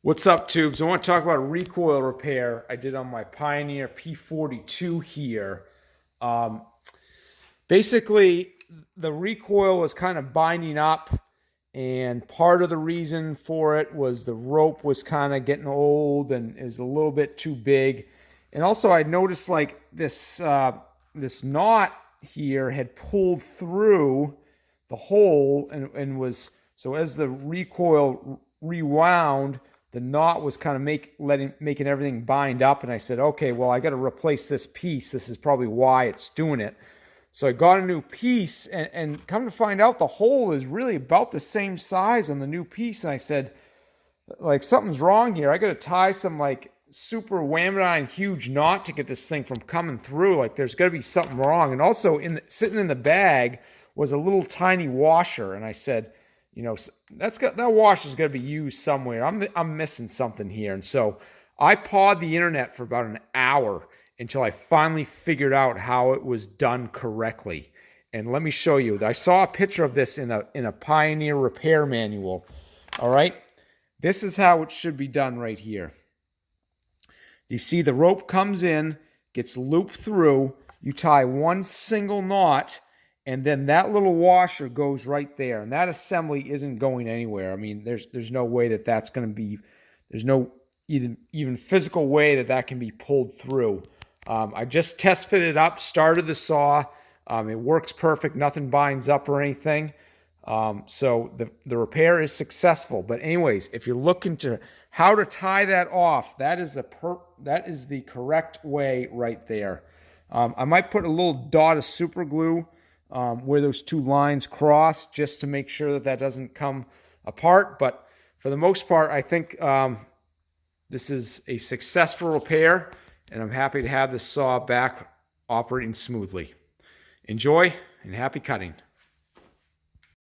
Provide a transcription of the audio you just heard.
What's up, tubes? I want to talk about a recoil repair I did on my Pioneer P42 here. Um, Basically, the recoil was kind of binding up, and part of the reason for it was the rope was kind of getting old and is a little bit too big. And also, I noticed like this knot here had pulled through the hole and was so as the recoil rewound, the knot was kind of making everything bind up. And I said, okay, well, I got to replace this piece. This is probably why it's doing it. So I got a new piece, and come to find out, the hole is really about the same size on the new piece. And I said, like, something's wrong here. I got to tie some like super whammy huge knot to get this thing from coming through. Like, there's got to be something wrong. And also, sitting in the bag was a little tiny washer. And I said, you know, that washer's got to be used somewhere. I'm missing something here. And so I pawed the internet for about an hour until I finally figured out how it was done correctly. And let me show you. I saw a picture of this in a Pioneer repair manual. All right. This is how it should be done right here. You see the rope comes in, gets looped through, you tie one single knot, and then that little washer goes right there. And that assembly isn't going anywhere. I mean, there's no way that that's going to be, there's no even physical way that can be pulled through. I just test fitted up, started the saw. It works perfect. Nothing binds up or anything. So the repair is successful. But anyways, if you're looking to how to tie that off, that is the correct way right there. I might put a little dot of super glue where those two lines cross just to make sure that doesn't come apart. But for the most part, I think this is a successful repair, and I'm happy to have this saw back operating smoothly. Enjoy and happy cutting.